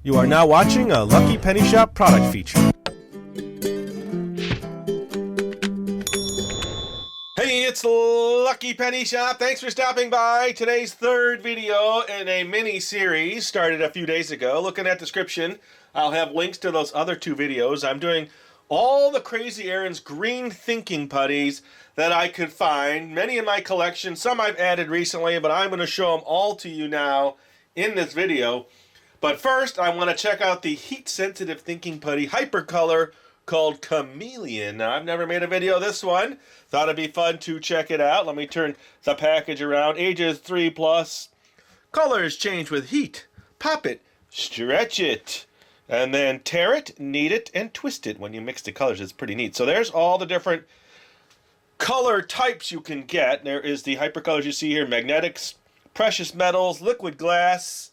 You are now watching a Lucky Penny Shop product feature. Hey, it's Lucky Penny Shop. Thanks for stopping by. Today's third video in a mini-series started a few days ago. Look in that description. I'll have links to those other two videos. I'm doing all the Crazy Aaron's green thinking putties that I could find. Many in my collection. Some I've added recently, but I'm going to show them all to you now in this video. But first, I want to check out the heat-sensitive thinking putty hypercolor called Chameleon. Now, I've never made a video of this one. Thought it'd be fun to check it out. Let me turn the package around. Ages 3+. Colors change with heat. Pop it, stretch it, and then tear it, knead it, and twist it. When you mix the colors, it's pretty neat. So there's all the different color types you can get. There is the hypercolors you see here, magnetics, precious metals, liquid glass,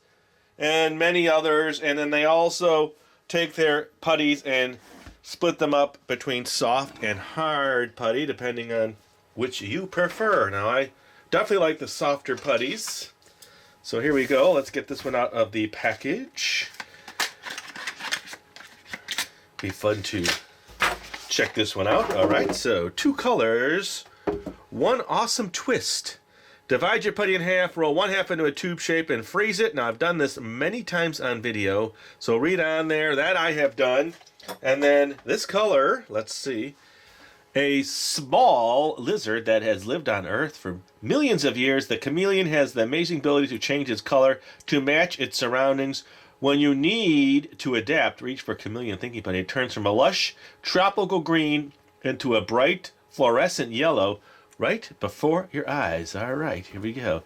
and many others. And then they also take their putties and split them up between soft and hard putty, depending on which you prefer. Now, I definitely like the softer putties. So here we go. Let's get this one out of the package. Be fun to check this one out. All right, so two colors, one awesome twist. Divide your putty in half, roll one half into a tube shape, and freeze it. Now, I've done this many times on video, so read on there. That I have done. And then this color, let's see, a small lizard that has lived on Earth for millions of years. The chameleon has the amazing ability to change its color to match its surroundings. When you need to adapt, reach for chameleon thinking putty. It turns from a lush tropical green into a bright fluorescent yellow right before your eyes. All right, here we go.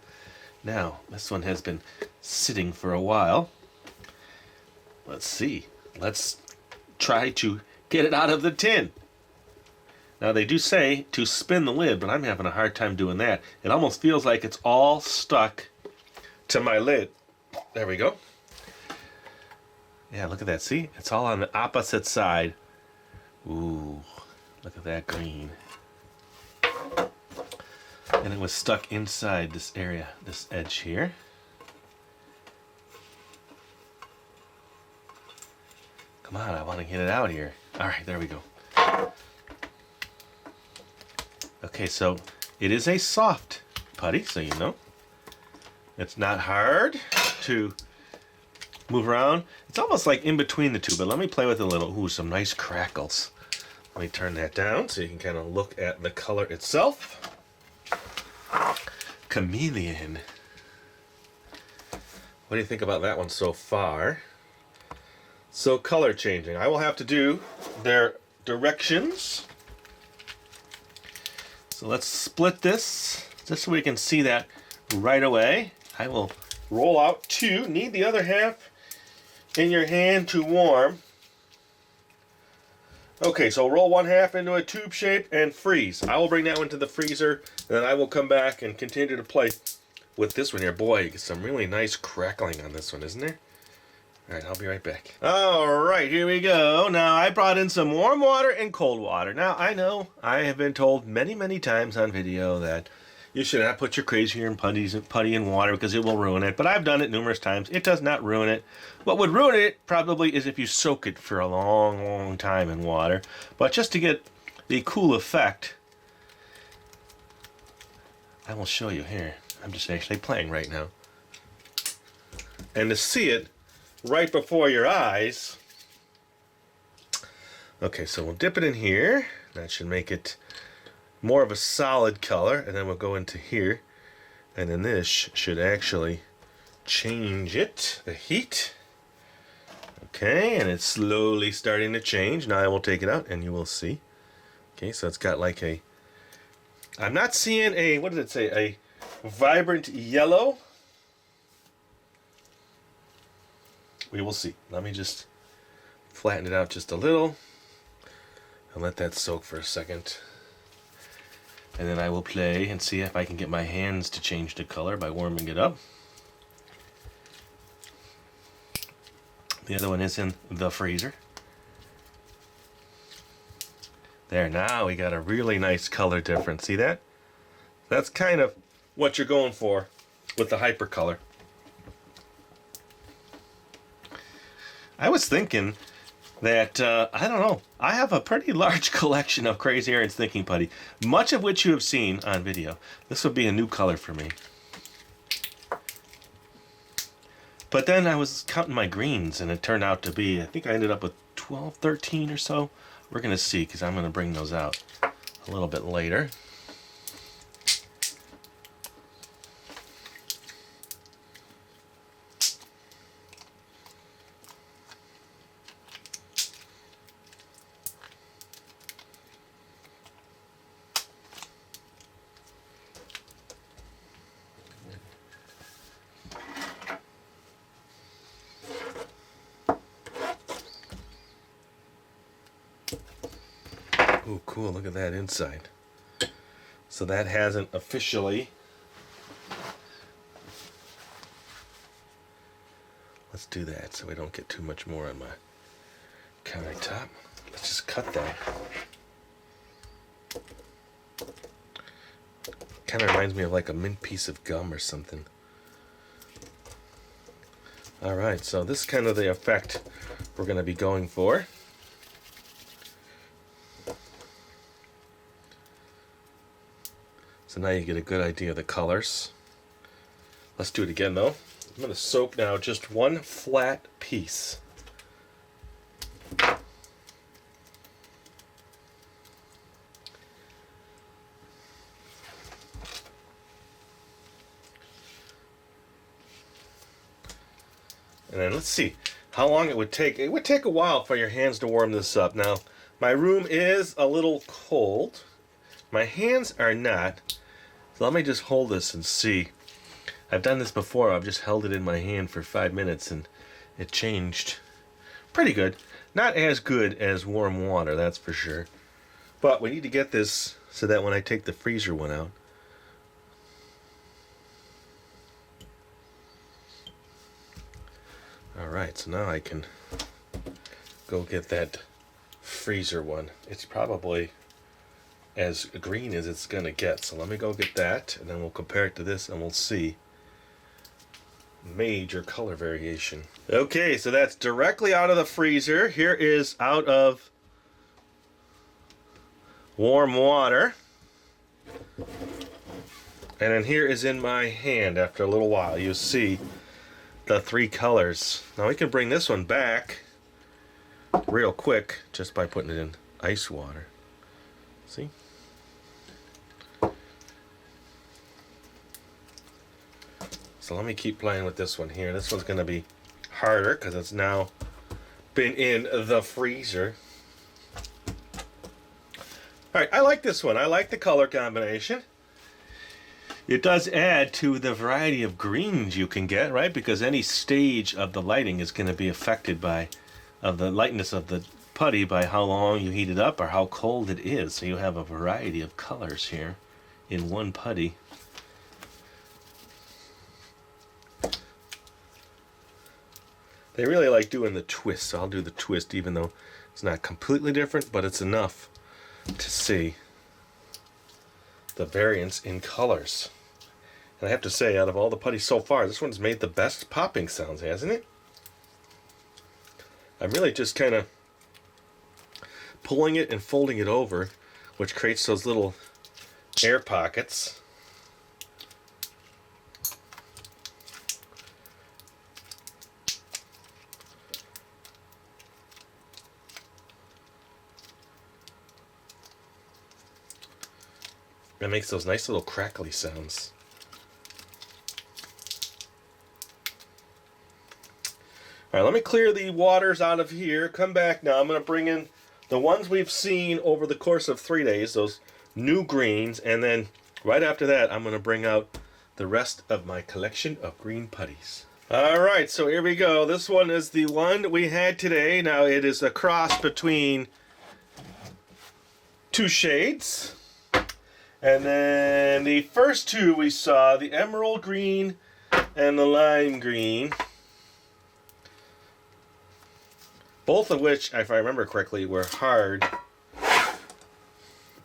Now, this one has been sitting for a while. Let's see. Let's try to get it out of the tin. Now, they do say to spin the lid, but I'm having a hard time doing that. It almost feels like it's all stuck to my lid. There we go. Yeah, look at that. See? It's all on the opposite side. Ooh, look at that green. And it was stuck inside this area, this edge here. Come on, I want to get it out here. All right, there we go. Okay, so it is a soft putty, so you know. It's not hard to move around. It's almost like in between the two, but let me play with it a little. Ooh, some nice crackles. Let me turn that down so you can kind of look at the color itself. Chameleon. What do you think about that one so far? So color changing. I will have to do their directions. So let's split this just so we can see that right away. I will roll out two. Need the other half in your hand to warm. Okay, so roll one half into a tube shape and freeze. I will bring that one to the freezer, and then I will come back and continue to play with this one here. Boy, you get some really nice crackling on this one, isn't there? All right, I'll be right back. All right, here we go. Now, I brought in some warm water and cold water. Now, I know I have been told many, many times on video that you should not put your Crazy Aaron putty in water because it will ruin it. But I've done it numerous times. It does not ruin it. What would ruin it probably is if you soak it for a long, long time in water. But just to get the cool effect, I will show you here. I'm just actually playing right now. And to see it right before your eyes. Okay, so we'll dip it in here. That should make it more of a solid color, and then we'll go into here, and then this should actually change it, the heat. Okay, and it's slowly starting to change. Now I will take it out and you will see. Okay, so it's got like a, I'm not seeing a, what did it say, a vibrant yellow. We will see. Let me just flatten it out just a little and let that soak for a second. And then I will play and see if I can get my hands to change the color by warming it up. The other one is in the freezer. There, now we got a really nice color difference. See that? That's kind of what you're going for with the hypercolor. I was thinking that, I don't know, I have a pretty large collection of Crazy Aaron's thinking putty, much of which you have seen on video. This would be a new color for me. But then I was counting my greens, and it turned out to be, I think I ended up with 12, 13 or so. We're going to see, because I'm going to bring those out a little bit later. Oh, cool, look at that inside. So that hasn't officially... Let's do that so we don't get too much more on my countertop. Let's just cut that. Kind of reminds me of like a mint piece of gum or something. Alright, so this is kind of the effect we're going to be going for. So now you get a good idea of the colors. Let's do it again though. I'm going to soak now just one flat piece. And then let's see how long it would take. It would take a while for your hands to warm this up. Now, my room is a little cold. My hands are not. So let me just hold this and see. I've done this before. I've just held it in my hand for 5 minutes and it changed pretty good. Not as good as warm water, that's for sure. But we need to get this so that when I take the freezer one out, alright, so now I can go get that freezer one. It's probably as green as it's gonna get. So let me go get that, and then we'll compare it to this, and we'll see major color variation. Okay, so that's directly out of the freezer. Here is out of warm water. And then here is in my hand after a little while. You see the three colors. Now we can bring this one back real quick just by putting it in ice water. See? So let me keep playing with this one here. This one's going to be harder because it's now been in the freezer. Alright, I like this one. I like the color combination. It does add to the variety of greens you can get, right? Because any stage of the lighting is going to be affected by the lightness of the putty by how long you heat it up or how cold it is. So you have a variety of colors here in one putty. They really like doing the twist, so I'll do the twist even though it's not completely different, but it's enough to see the variance in colors. And I have to say, out of all the putties so far, this one's made the best popping sounds, hasn't it? I'm really just kind of pulling it and folding it over, which creates those little air pockets. It makes those nice little crackly sounds. Alright, let me clear the waters out of here. Come back now. I'm going to bring in the ones we've seen over the course of 3 days, those new greens, and then right after that I'm going to bring out the rest of my collection of green putties. Alright, so here we go. This one is the one we had today. Now it is a cross between two shades. And then the first two we saw, the emerald green and the lime green. Both of which, if I remember correctly, were hard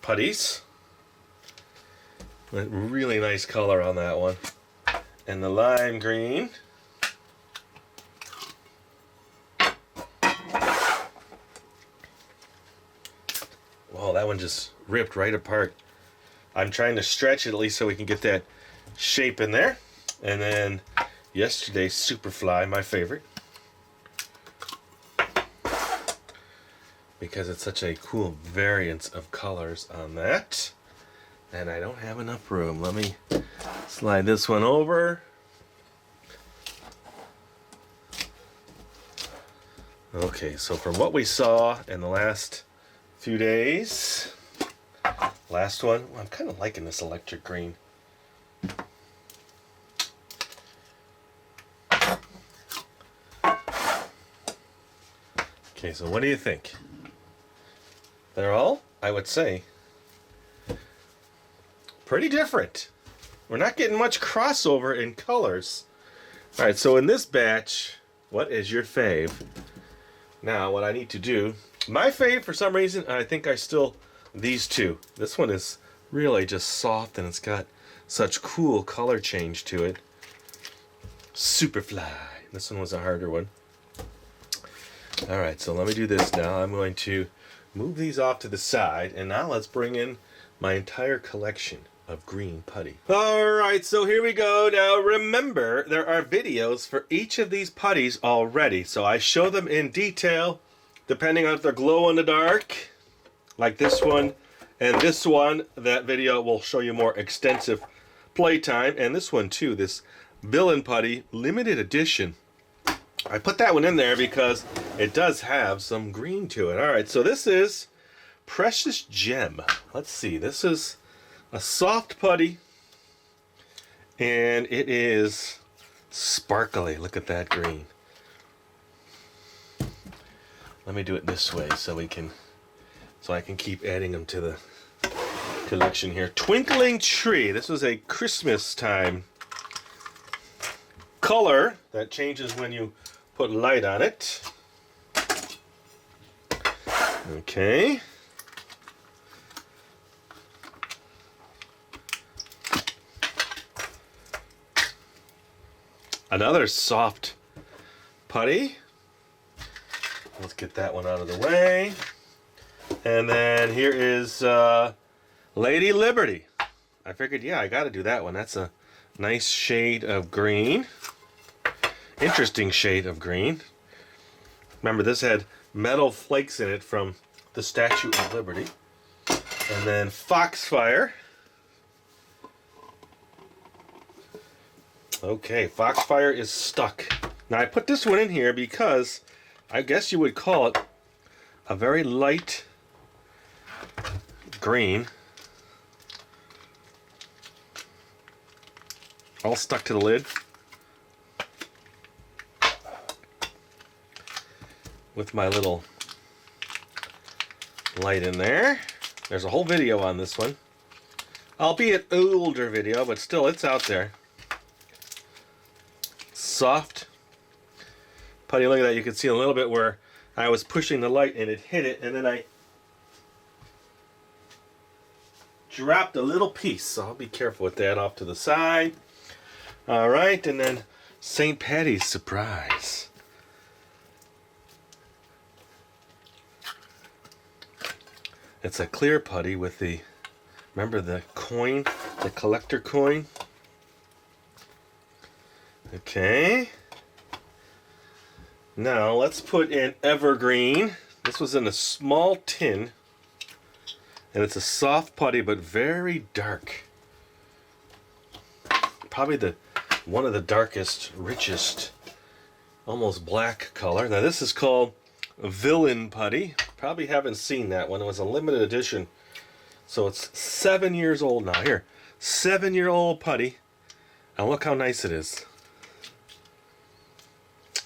putties. Really nice color on that one. And the lime green Oh, that one just ripped right apart. I'm trying to stretch it at least so we can get that shape in there. And then yesterday's Superfly, my favorite, because it's such a cool variance of colors on that. And I don't have enough room. Let me slide this one over. Okay, so from what we saw in the last few days, last one, I'm kind of liking this electric green. Okay, so what do you think? They're all, I would say, pretty different. We're not getting much crossover in colors. All right, so in this batch, what is your fave? Now, what I need to do, my fave for some reason, I think these two. This one is really just soft and it's got such cool color change to it. Superfly. This one was a harder one. All right, so let me do this now. I'm going to move these off to the side, and now let's bring in my entire collection of green putty. Alright, so here we go. Now remember, there are videos for each of these putties already, so I show them in detail depending on if they're glow in the dark, like this one and this one. That video will show you more extensive playtime, and this one too, this villain putty limited edition. I put that one in there because it does have some green to it. Alright, so this is Precious Gem. Let's see, this is a soft putty, and it is sparkly. Look at that green. Let me do it this way so I can keep adding them to the collection here. Twinkling Tree. This was a Christmas time color that changes when you put light on it. Okay. Another soft putty. Let's get that one out of the way. And then here is Lady Liberty. I figured, yeah, I got to do that one. That's a nice shade of green. Interesting shade of green. Remember, this had metal flakes in it from the Statue of Liberty. And then Foxfire. Okay, Foxfire is stuck. Now I put this one in here because I guess you would call it a very light green. All stuck to the lid. With my little light in there. There's a whole video on this one. Albeit older video, but still it's out there. Soft putty. Look at that. You can see a little bit where I was pushing the light and it hit it, and then I dropped a little piece, so I'll be careful with that off to the side. Alright, and then St. Patty's Surprise. It's a clear putty with the, remember the coin, the collector coin? Okay. Now let's put in Evergreen. This was in a small tin, and it's a soft putty but very dark. Probably one of the darkest, richest, almost black color. Now this is called Villain Putty. Probably haven't seen that one. It was a limited edition, so it's 7 years old now. Here, 7-year-old putty, and look how nice it is.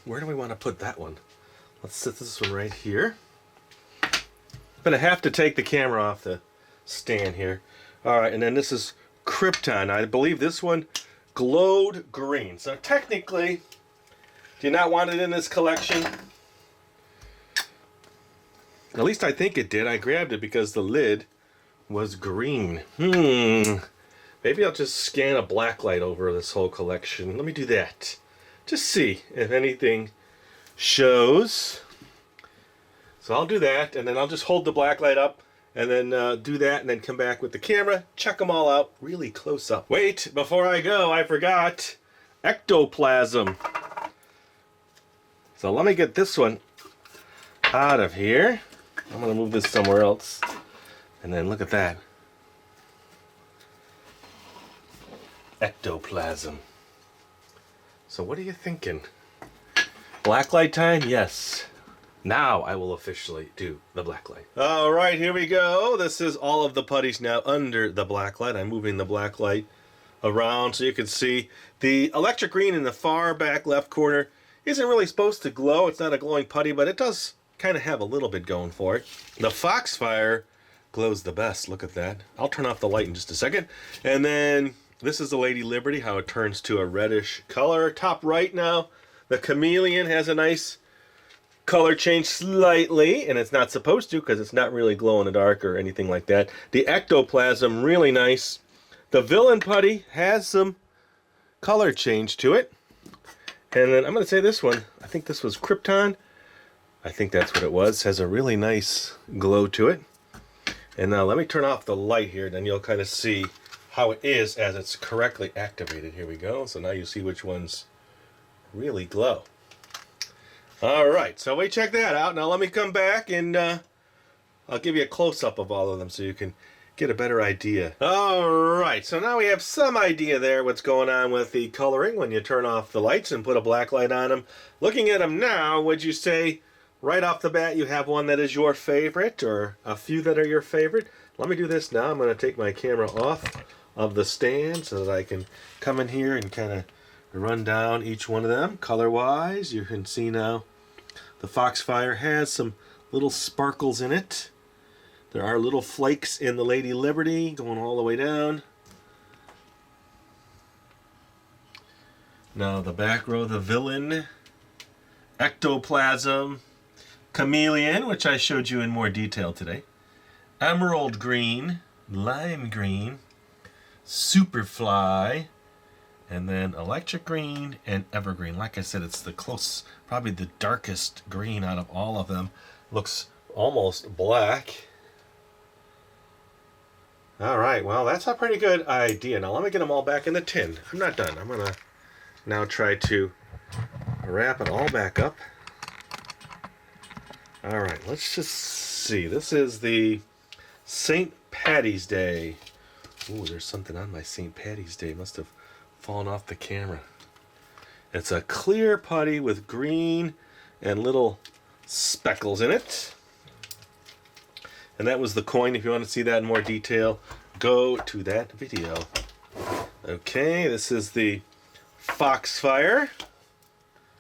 Where do we want to put that one? Let's set this one right here. I'm going to have to take the camera off the stand here. Alright, and then this is Krypton. I believe this one glowed green. So technically, do you not want it in this collection? At least I think it did. I grabbed it because the lid was green. Maybe I'll just scan a blacklight over this whole collection. Let me do that. Just see if anything shows. So I'll do that, and then I'll just hold the blacklight up and then do that, and then come back with the camera, check them all out really close up. Wait, before I go, I forgot Ectoplasm. So let me get this one out of here. I'm going to move this somewhere else. And then look at that. Ectoplasm. So what are you thinking? Blacklight time? Yes. Now I will officially do the blacklight. All right, here we go. This is all of the putties now under the blacklight. I'm moving the blacklight around so you can see the electric green in the far back left corner isn't really supposed to glow. It's not a glowing putty, but it does kind of have a little bit going for it. The Foxfire glows the best. Look at that. I'll turn off the light in just a second. And then this is the Lady Liberty, how it turns to a reddish color. Top right now, the Chameleon has a nice color change slightly, and it's not supposed to because it's not really glow in the dark or anything like that. The Ectoplasm, really nice. The Villain Putty has some color change to it. And then I'm going to say this one, I think this was Krypton. I think that's what it was. Has a really nice glow to it. And now let me turn off the light here, then you'll kind of see how it is as it's correctly activated. Here we go. So now you see which ones really glow. All right, so we check that out. Now let me come back and I'll give you a close-up of all of them so you can get a better idea. All right, so now we have some idea there what's going on with the coloring when you turn off the lights and put a black light on them. Looking at them now, would you say right off the bat you have one that is your favorite or a few that are your favorite? Let me do this now. I'm going to take my camera off of the stand so that I can come in here and kind of run down each one of them color-wise. You can see now the Foxfire has some little sparkles in it. There are little flakes in the Lady Liberty going all the way down. Now the back row, the Villain, Ectoplasm, Chameleon, which I showed you in more detail today, Emerald Green, Lime Green, Superfly, and then Electric Green and Evergreen. Like I said, it's the close, probably the darkest green out of all of them. Looks almost black. All right, well, that's a pretty good idea. Now let me get them all back in the tin. I'm not done. I'm gonna now try to wrap it all back up. All right, let's just see. This is the St. Patty's Day. Ooh, there's something on my St. Patty's Day. Must have fallen off the camera. It's a clear putty with green and little speckles in it. And that was the coin. If you want to see that in more detail, go to that video. Okay, this is the Foxfire.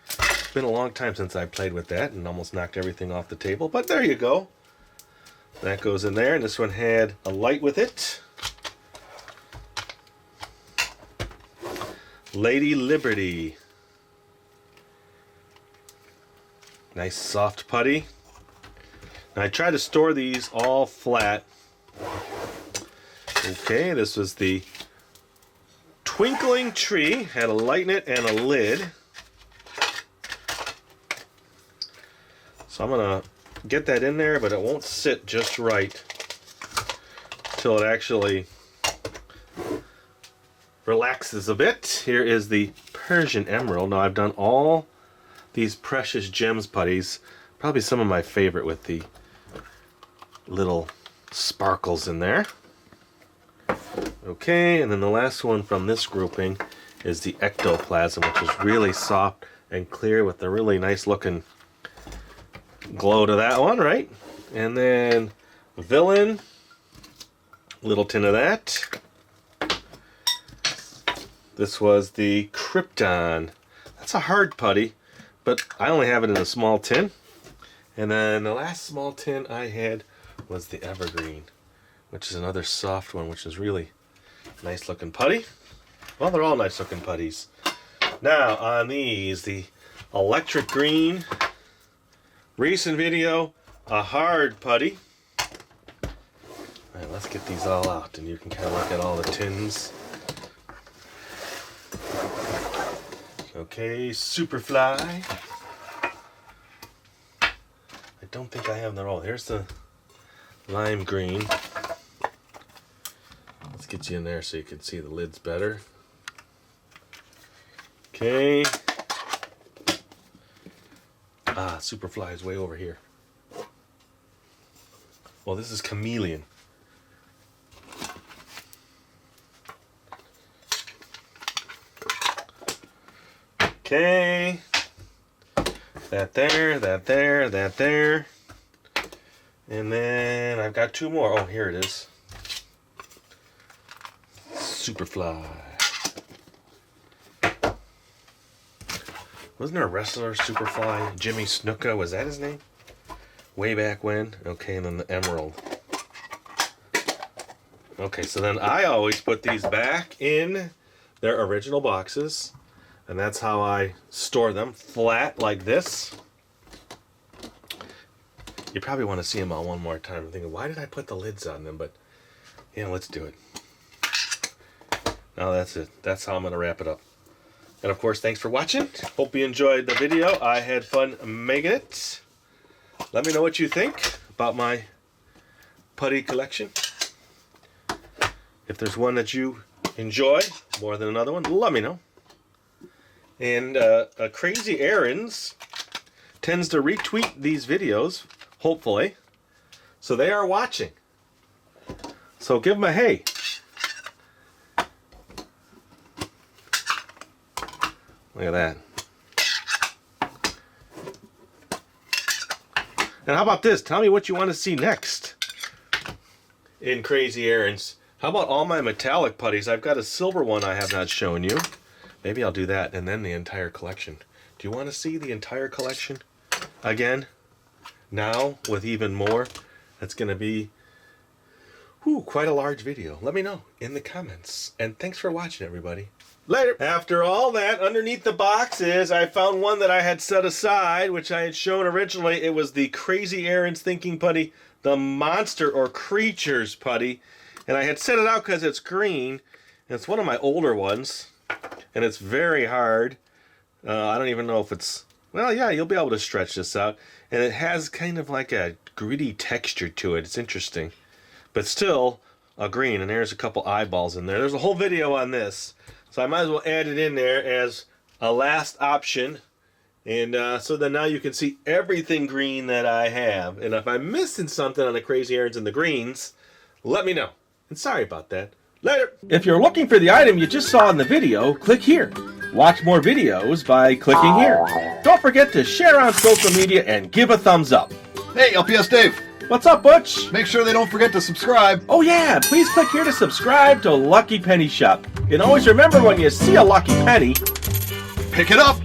It's been a long time since I played with that and almost knocked everything off the table, but there you go. That goes in there, and this one had a light with it. Lady Liberty. Nice soft putty. Now I try to store these all flat. Okay, this was the Twinkling Tree. Had a light in it and a lid. So I'm going to get that in there, but it won't sit just right until it actually relaxes a bit. Here is the Persian Emerald. Now I've done all these precious gems putties. Probably some of my favorite with the little sparkles in there. Okay, and then the last one from this grouping is the Ectoplasm, which is really soft and clear with a really nice looking glow to that one, right? And then Villain, little tin of that. This was the Krypton. That's a hard putty, but I only have it in a small tin. And then the last small tin I had was the Evergreen, which is another soft one, which is really nice looking putty. Well, they're all nice looking putties. Now on these, the Electric Green, recent video, a hard putty. All right, let's get these all out and you can kind of look at all the tins. Okay, Superfly. I don't think I have them all. Here's the lime green. Let's get you in there so you can see the lids better. Okay. Ah, Superfly is way over here. Well, this is Chameleon. Okay. That there, that there, that there. And then I've got two more. Oh, here it is. Superfly. Wasn't there a wrestler, Superfly? Jimmy Snuka, was that his name? Way back when? Okay, and then the Emerald. Okay, so then I always put these back in their original boxes. And that's how I store them, flat like this. You probably want to see them all one more time. I'm thinking, why did I put the lids on them? But, yeah, let's do it. Now that's it. That's how I'm going to wrap it up. And, of course, thanks for watching. Hope you enjoyed the video. I had fun making it. Let me know what you think about my putty collection. If there's one that you enjoy more than another one, let me know. And Crazy Errands tends to retweet these videos, hopefully. So they are watching. So give them a hey. Look at that. And how about this? Tell me what you want to see next in Crazy Errands. How about all my metallic putties? I've got a silver one I have not shown you. Maybe I'll do that and then the entire collection. Do you want to see the entire collection again? Now with even more? That's going to be quite a large video. Let me know in the comments. And thanks for watching, everybody. Later. After all that, underneath the boxes, I found one that I had set aside, which I had shown originally. It was the Crazy Errands Thinking Putty, the Monster or Creatures Putty. And I had set it out because it's green. And it's one of my older ones. And it's very hard. I don't even know if it's... Well, yeah, you'll be able to stretch this out. And it has kind of like a gritty texture to it. It's interesting. But still a green. And there's a couple eyeballs in there. There's a whole video on this. So I might as well add it in there as a last option. And so then now you can see everything green that I have. And if I'm missing something on the Crazy Errands and the greens, let me know. And sorry about that. Later. If you're looking for the item you just saw in the video, click here. Watch more videos by clicking here. Don't forget to share on social media and give a thumbs up. Hey, LPS Dave. What's up, Butch? Make sure they don't forget to subscribe. Oh yeah, please click here to subscribe to Lucky Penny Shop. And always remember, when you see a lucky penny, pick it up.